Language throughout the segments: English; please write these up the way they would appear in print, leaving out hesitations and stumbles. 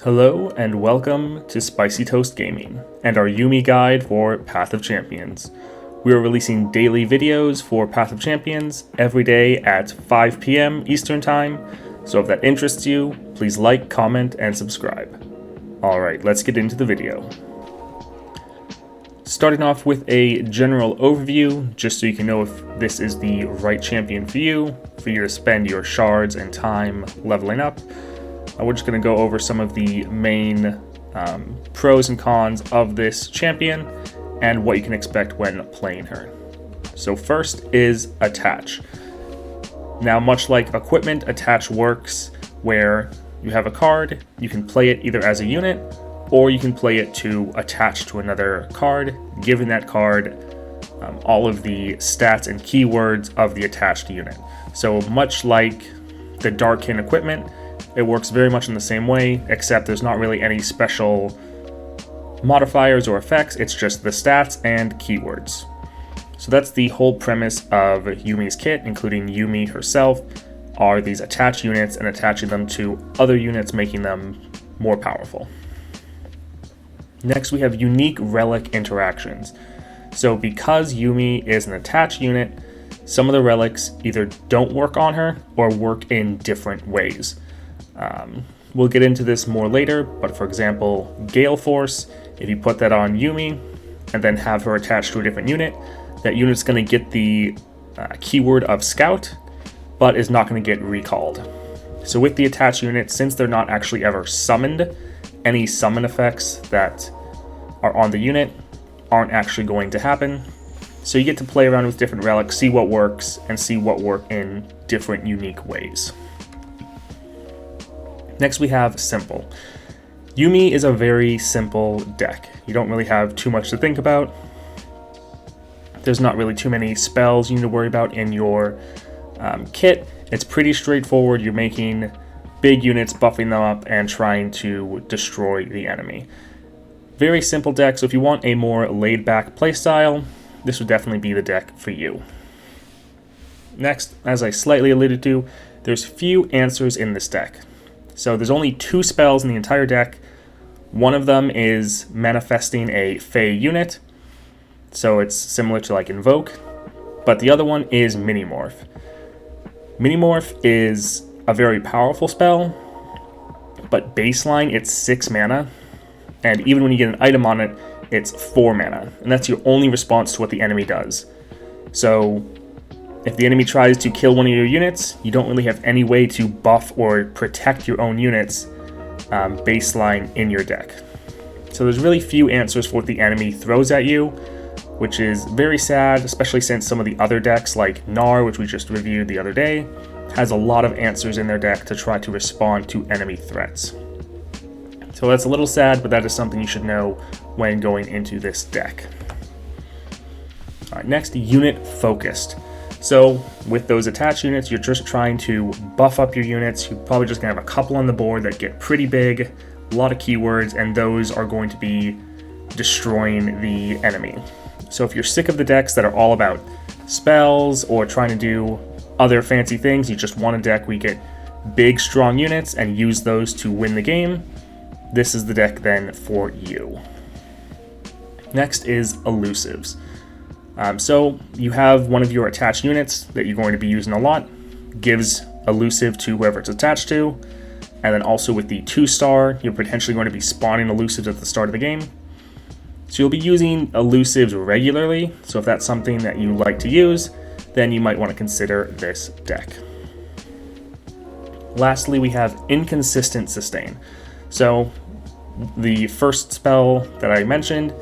Hello and welcome to Spicy Toast Gaming and our Yuumi guide for Path of Champions. We are releasing daily videos for Path of Champions every day at 5 p.m. Eastern Time, so if that interests you, please like, comment, and subscribe. Alright, let's get into the video. Starting off with a general overview, just so you can know if this is the right champion for you to spend your shards and time leveling up. We're just going to go over some of the main pros and cons of this champion and what you can expect when playing her. So first is attach. Now, much like equipment, attach works where you have a card, you can play it either as a unit or you can play it to attach to another card, giving that card all of the stats and keywords of the attached unit. So much like the Darkin equipment, it works very much in the same way, except there's not really any special modifiers or effects, it's just the stats and keywords. So that's the whole premise of Yuumi's kit, including Yuumi herself, are these attached units and attaching them to other units, making them more powerful. Next, we have unique relic interactions. So because Yuumi is an attached unit, some of the relics either don't work on her or work in different ways. We'll get into this more later, but for example, Gale Force, if you put that on Yuumi and then have her attached to a different unit, that unit's going to get the keyword of Scout, but is not going to get recalled. So with the attached unit, since they're not actually ever summoned, any summon effects that are on the unit aren't actually going to happen. So you get to play around with different relics, see what works, and see what work in different unique ways. Next we have simple. Yuumi is a very simple deck. You don't really have too much to think about. There's not really too many spells you need to worry about in your kit. It's pretty straightforward. You're making big units, buffing them up, and trying to destroy the enemy. Very simple deck, so if you want a more laid-back playstyle, this would definitely be the deck for you. Next, as I slightly alluded to, there's few answers in this deck. So there's only 2 spells in the entire deck. One of them is manifesting a Fey unit, so it's similar to like Invoke, but the other one is Minimorph. Minimorph is a very powerful spell, but baseline it's 6 mana, and even when you get an item on it, it's 4 mana, and that's your only response to what the enemy does. So if the enemy tries to kill one of your units, you don't really have any way to buff or protect your own units baseline in your deck. So there's really few answers for what the enemy throws at you, which is very sad, especially since some of the other decks like Gnar, which we just reviewed the other day, has a lot of answers in their deck to try to respond to enemy threats. So that's a little sad, but that is something you should know when going into this deck. All right, next, unit focused. So with those attached units, you're just trying to buff up your units. You're probably just going to have a couple on the board that get pretty big, a lot of keywords, and those are going to be destroying the enemy. So if you're sick of the decks that are all about spells or trying to do other fancy things, you just want a deck where you get big, strong units and use those to win the game, this is the deck then for you. Next is elusives. So you have one of your attached units that you're going to be using a lot, gives elusive to whoever it's attached to, and then also with the 2-star, you're potentially going to be spawning elusives at the start of the game. So you'll be using elusives regularly, so if that's something that you like to use, then you might want to consider this deck. Lastly, we have inconsistent sustain. So the first spell that I mentioned,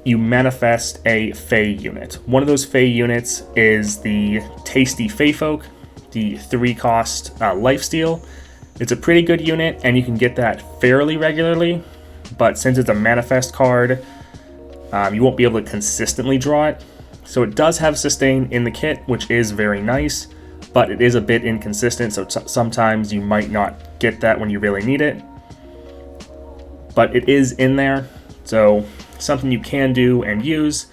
you manifest a Fey unit. One of those Fey units is the Tasty Fey Folk, the 3-cost lifesteal. It's a pretty good unit, and you can get that fairly regularly, but since it's a manifest card, you won't be able to consistently draw it. So it does have sustain in the kit, which is very nice, but it is a bit inconsistent, so sometimes you might not get that when you really need it. But it is in there, so something you can do and use,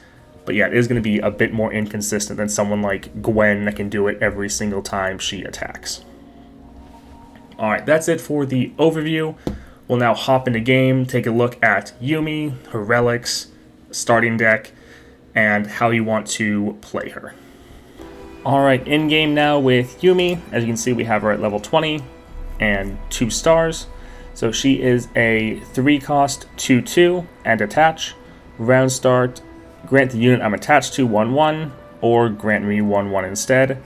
but yeah, it is going to be a bit more inconsistent than someone like Gwen that can do it every single time she attacks. Alright, that's it for the overview. We'll now hop into game, take a look at Yuumi, her relics, starting deck, and how you want to play her. Alright, in game now with Yuumi. As you can see, we have her at level 20 and 2 stars. So she is a 3-cost 2/2 and attach. Round start, grant the unit I'm attached to 1/1, or grant me 1/1 instead.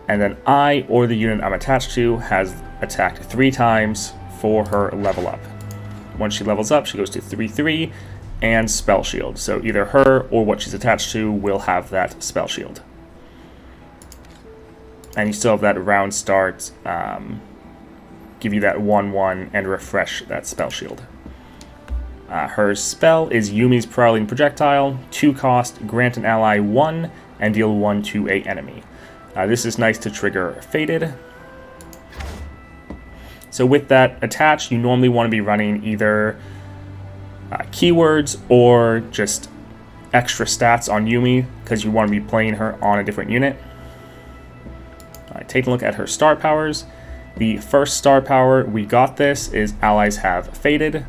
And then I, or the unit I'm attached to, has attacked 3 times for her level up. Once she levels up, she goes to 3/3 and spell shield. So either her or what she's attached to will have that spell shield. And you still have that round start, give you that 1/1 and refresh that spell shield. Her spell is Yuumi's Prowling Projectile, 2-cost, grant an ally 1, and deal 1 to a enemy. This is nice to trigger Fated. So with that attached, you normally want to be running either keywords or just extra stats on Yuumi, because you want to be playing her on a different unit. Taking a look at her star powers. The first star power, we got this, is allies have Fated.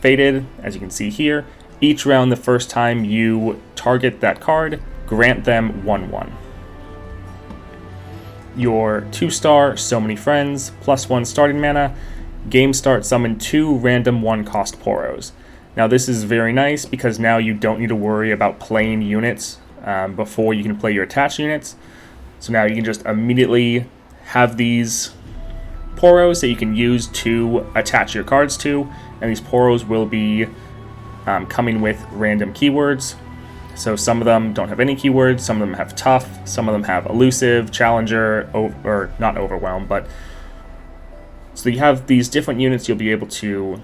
Fated, as you can see here, each round the first time you target that card, grant them 1/1. Your 2-star, So Many Friends, +1 starting mana, game start summon 2 random 1-cost Poros. Now this is very nice because now you don't need to worry about playing units before you can play your attached units. So now you can just immediately have these Poros that you can use to attach your cards to, and these Poros will be coming with random keywords. So some of them don't have any keywords, some of them have tough, some of them have elusive, challenger, or not overwhelm, but so you have these different units you'll be able to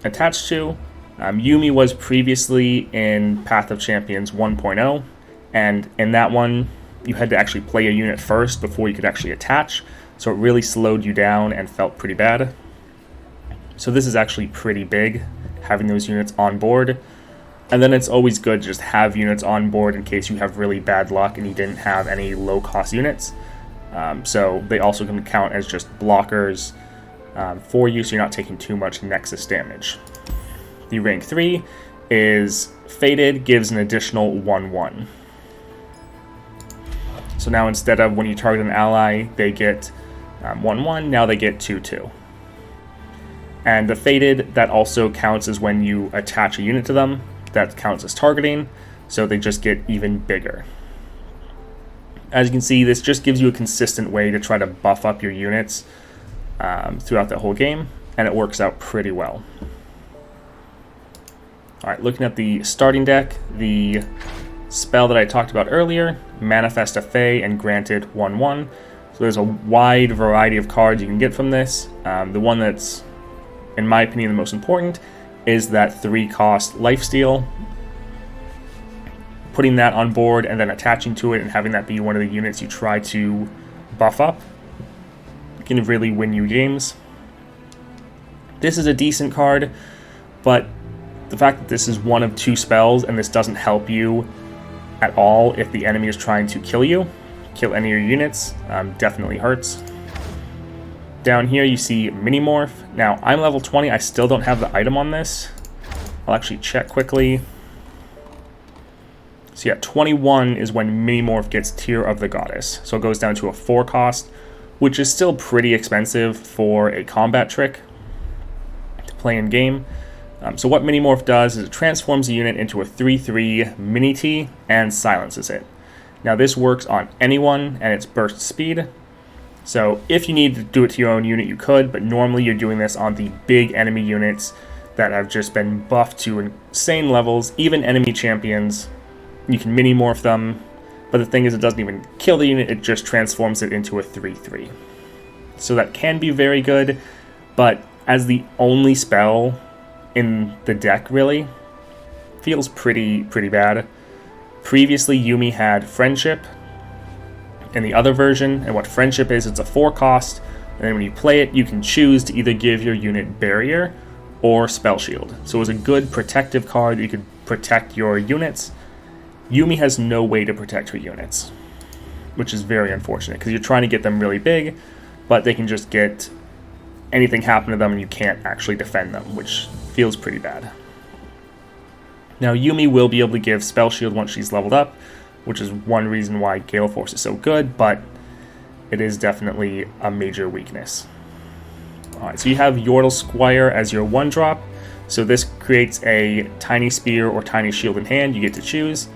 attach to. Yuumi was previously in Path of Champions 1.0, and in that one you had to actually play a unit first before you could actually attach, so it really slowed you down and felt pretty bad. So this is actually pretty big, having those units on board. And then it's always good to just have units on board in case you have really bad luck and you didn't have any low-cost units. So they also can count as just blockers for you, so you're not taking too much Nexus damage. The rank 3 is Fated, gives an additional 1/1. So now instead of when you target an ally, they get 1/1, now they get 2/2. And the Fated, that also counts as when you attach a unit to them. That counts as targeting, so they just get even bigger. As you can see, this just gives you a consistent way to try to buff up your units throughout the whole game, and it works out pretty well. Alright, looking at the starting deck, the spell that I talked about earlier, Manifest a Fae and granted 1/1. So there's a wide variety of cards you can get from this. The one that's, in my opinion, the most important is that 3-cost Lifesteal. Putting that on board and then attaching to it and having that be one of the units you try to buff up can really win you games. This is a decent card, but the fact that this is one of 2 spells and this doesn't help you at all if the enemy is trying to kill any of your units, definitely hurts. Down here you see Mini Morph. Now I'm level 20, I still don't have the item on this. I'll actually check quickly. So yeah, 21 is when Mini Morph gets Tear of the Goddess. So it goes down to a 4-cost, which is still pretty expensive for a combat trick to play in game. So what Mini Morph does is it transforms a unit into a 3/3 Mini T and silences it. Now this works on anyone and its burst speed. So if you need to do it to your own unit, you could, but normally you're doing this on the big enemy units that have just been buffed to insane levels. Even enemy champions, you can Mini Morph them, but the thing is it doesn't even kill the unit, it just transforms it into a 3/3. So that can be very good, but as the only spell in the deck really, feels pretty bad. Previously Yuumi had Friendship in the other version, and what Friendship is, it's a 4-cost, and then when you play it, you can choose to either give your unit Barrier or Spell Shield. So it was a good protective card that you could protect your units. Yuumi has no way to protect her units, which is very unfortunate, because you're trying to get them really big, but they can just get anything happen to them and you can't actually defend them, which feels pretty bad. Now, Yuumi will be able to give Spell Shield once she's leveled up, which is one reason why Gale Force is so good, but it is definitely a major weakness. Alright, so you have Yordle Squire as your 1-drop. So this creates a Tiny Spear or Tiny Shield in hand. You get to choose.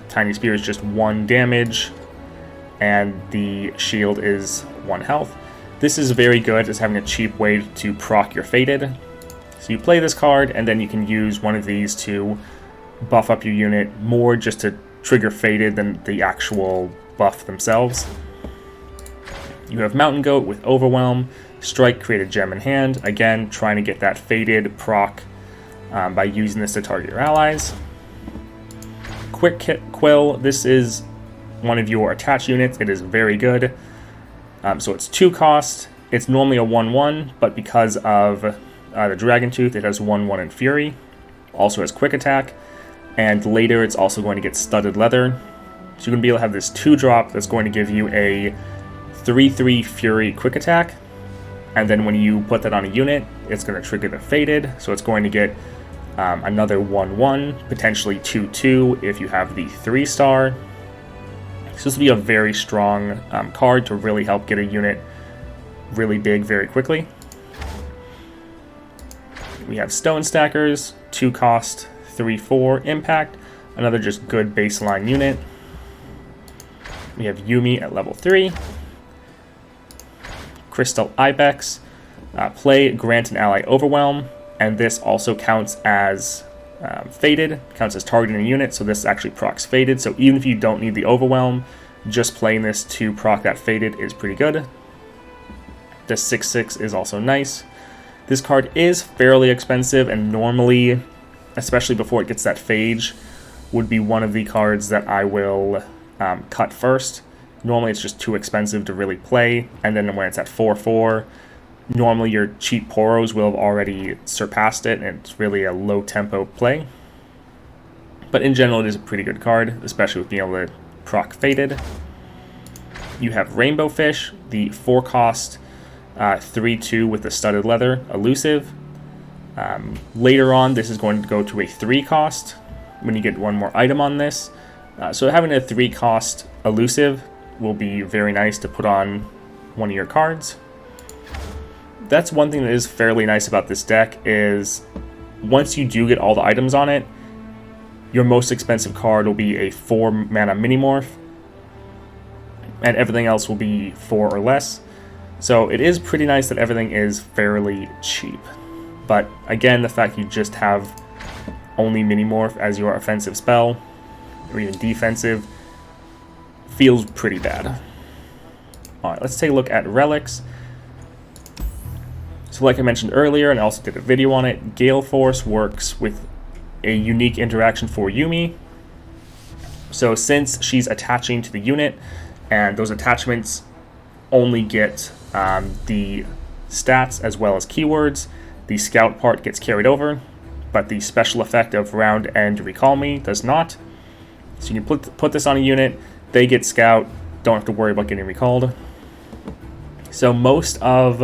Tiny Spear is just 1 damage, and the shield is 1 health. This is very good as having a cheap way to proc your Fated. So you play this card, and then you can use one of these to buff up your unit more just to trigger Fated than the actual buff themselves. You have Mountain Goat with Overwhelm. Strike, create a gem in hand. Again, trying to get that Fated proc by using this to target your allies. Quick Quill, this is one of your attached units. It is very good. So it's 2 cost. It's normally a 1/1, but because of the Dragon Tooth, it has 1/1 in Fury. Also has Quick Attack. And later it's also going to get Studded Leather. So you're going to be able to have this 2-drop that's going to give you a 3/3 Fury Quick Attack. And then when you put that on a unit, it's going to trigger the Fated. So it's going to get another 1/1, potentially 2/2 if you have the 3-star. So this will be a very strong card to really help get a unit really big very quickly. We have Stone Stackers, 2 cost, 3/4 impact, another just good baseline unit. We have Yuumi at level 3. Crystal Ibex, play, grant an ally Overwhelm, and this also counts as Fated, counts as targeting a unit, so this actually procs Fated, so even if you don't need the Overwhelm, just playing this to proc that Fated is pretty good. The 6/6 is also nice. This card is fairly expensive, and normally, especially before it gets that Phage, would be one of the cards that I will cut first. Normally it's just too expensive to really play, and then when it's at 4/4, normally your cheap Poros will have already surpassed it, and it's really a low tempo play. But in general, it is a pretty good card, especially with being able to proc Fated. You have Rainbow Fish, the 4 cost, 3/2 with the Studded Leather, elusive. Later on, this is going to go to a 3 cost when you get one more item on this. So having a 3 cost elusive will be very nice to put on one of your cards. That's one thing that is fairly nice about this deck is once you do get all the items on it, your most expensive card will be a 4 mana Minimorph, and everything else will be 4 or less. So it is pretty nice that everything is fairly cheap. But again, the fact you just have only Minimorph as your offensive spell, or even defensive, feels pretty bad. Alright, let's take a look at relics. So like I mentioned earlier, and I also did a video on it, Gale Force works with a unique interaction for Yuumi. So since she's attaching to the unit, and those attachments only get the stats as well as keywords, the scout part gets carried over, but the special effect of Round End Recall Me does not. So you can put this on a unit, they get scout, don't have to worry about getting recalled. So most of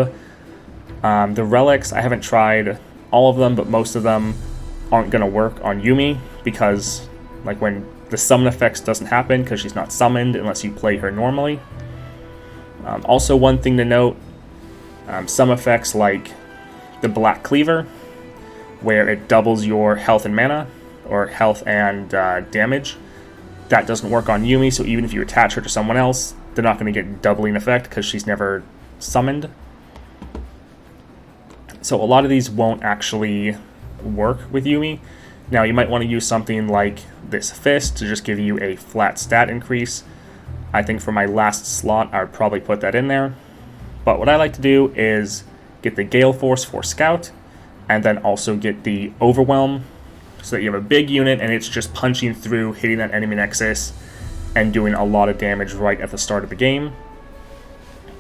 the relics, I haven't tried all of them, but most of them aren't going to work on Yuumi because like when the summon effects doesn't happen because she's not summoned unless you play her normally. Also one thing to note, some effects like the Black Cleaver, where it doubles your health and mana, or health and damage, that doesn't work on Yuumi, so even if you attach her to someone else, they're not going to get doubling effect because she's never summoned. So a lot of these won't actually work with Yuumi. Now you might want to use something like this Fist to just give you a flat stat increase. I think for my last slot I would probably put that in there. But what I like to do is get the Gale Force for Scout, and then also get the Overwhelm, so that you have a big unit and it's just punching through, hitting that enemy nexus, and doing a lot of damage right at the start of the game.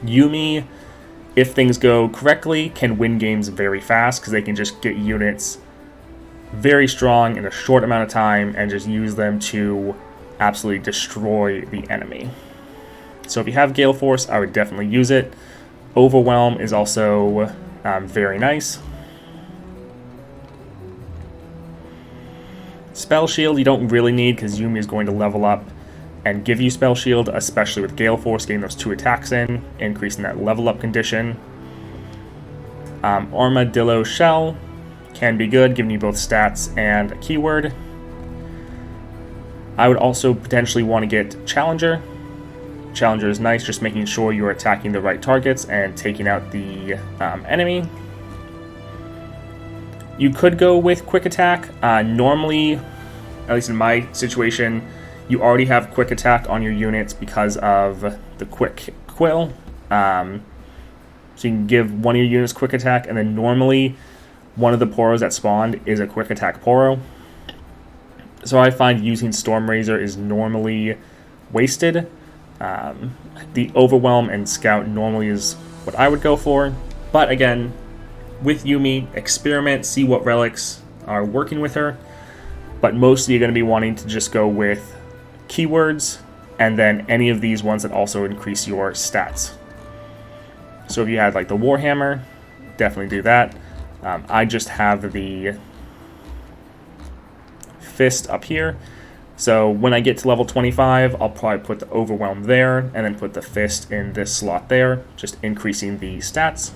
Yuumi, if things go correctly, can win games very fast because they can just get units very strong in a short amount of time and just use them to absolutely destroy the enemy. So if you have Gale Force, I would definitely use it. Overwhelm is also Very nice. Spell Shield you don't really need because Yuumi is going to level up and give you Spell Shield, especially with Gale Force, getting those 2 attacks in, increasing that level up condition. Armadillo Shell can be good, giving you both stats and a keyword. I would also potentially want to get Challenger. Challenger is nice, just making sure you're attacking the right targets and taking out the enemy. You could go with Quick Attack. Normally, at least in my situation, you already have Quick Attack on your units because of the Quick Quill. So you can give one of your units Quick Attack, and then normally one of the Poros that spawned is a Quick Attack Poro. So I find using Storm Razor is normally wasted. The Overwhelm and Scout normally is what I would go for. But again, with Yuumi, experiment, see what relics are working with her. But mostly you're going to be wanting to just go with keywords and then any of these ones that also increase your stats. So if you had like the Warhammer, definitely do that. I just have the Fist up here. So when I get to level 25, I'll probably put the Overwhelm there and then put the Fist in this slot there, just increasing the stats.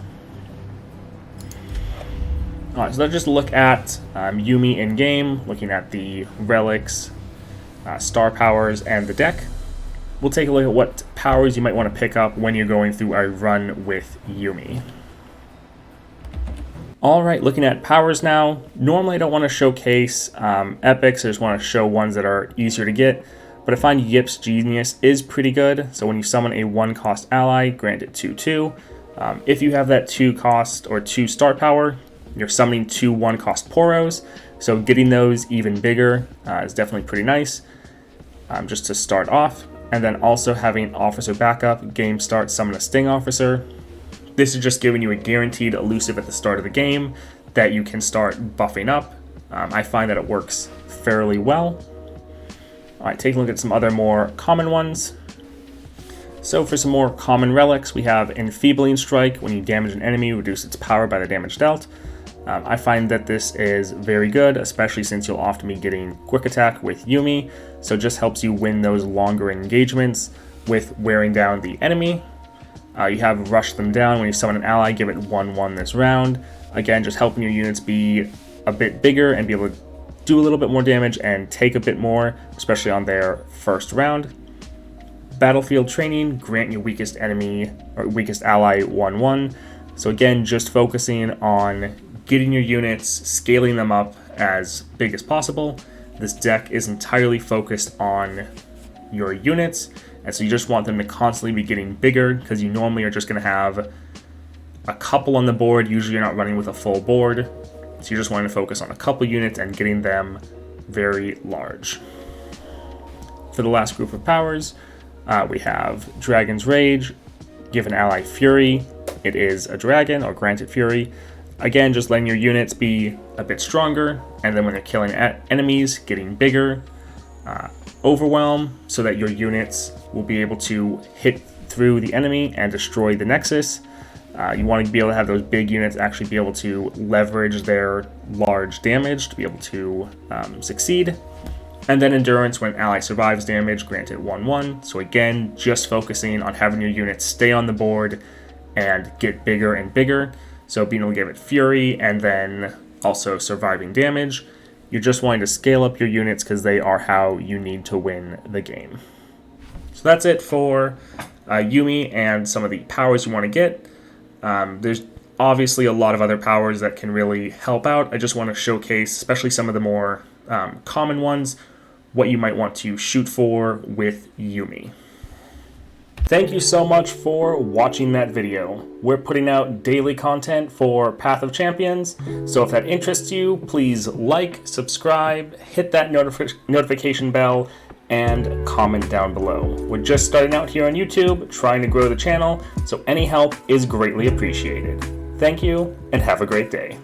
Alright, so let's just look at Yuumi in game, looking at the relics, star powers, and the deck. We'll take a look at what powers you might want to pick up when you're going through a run with Yuumi. Alright, looking at powers now. Normally I don't want to showcase epics, I just want to show ones that are easier to get. But I find Yip's Genius is pretty good. So when you summon a 1-cost ally, grant it 2/2. If you have that 2-cost or 2 star power, you're summoning 2 1-cost Poros. So getting those even bigger is definitely pretty nice, just to start off. And then also having Officer Backup, game start, summon a Sting Officer. This is just giving you a guaranteed elusive at the start of the game that you can start buffing up. I find that it works fairly well. Alright, take a look at some other more common ones. So for some more common relics, we have Enfeebling Strike. When you damage an enemy, reduce its power by the damage dealt. I find that this is very good, especially since you'll often be getting Quick Attack with Yuumi, so it just helps you win those longer engagements with wearing down the enemy. You have Rush Them Down. When you summon an ally, give it 1/1 this round. Again, just helping your units be a bit bigger and be able to do a little bit more damage and take a bit more, especially on their first round. Battlefield Training, grant your weakest enemy or weakest ally 1/1. So again, just focusing on getting your units, scaling them up as big as possible. This deck is entirely focused on your units, and so you just want them to constantly be getting bigger because you normally are just going to have a couple on the board. Usually you're not running with a full board, so you're just wanting to focus on a couple units and getting them very large. For the last group of powers, we have Dragon's Rage. Give an ally Fury. It is a dragon, or grant it Fury. Again, just letting your units be a bit stronger, and then when they're killing enemies, getting bigger. Overwhelm, so that your units will be able to hit through the enemy and destroy the Nexus. You want to be able to have those big units actually be able to leverage their large damage to be able to succeed. And then Endurance, when an ally survives damage, grant it 1/1. So again, just focusing on having your units stay on the board and get bigger and bigger. So being able to give it Fury and then also surviving damage. You're just wanting to scale up your units because they are how you need to win the game. So that's it for Yuumi and some of the powers you want to get. There's obviously a lot of other powers that can really help out. I just want to showcase, especially some of the more common ones, what you might want to shoot for with Yuumi. Thank you so much for watching that video. We're putting out daily content for Path of Champions, so if that interests you, please like, subscribe, hit that notification bell, and comment down below. We're just starting out here on YouTube, trying to grow the channel, so any help is greatly appreciated. Thank you, and have a great day.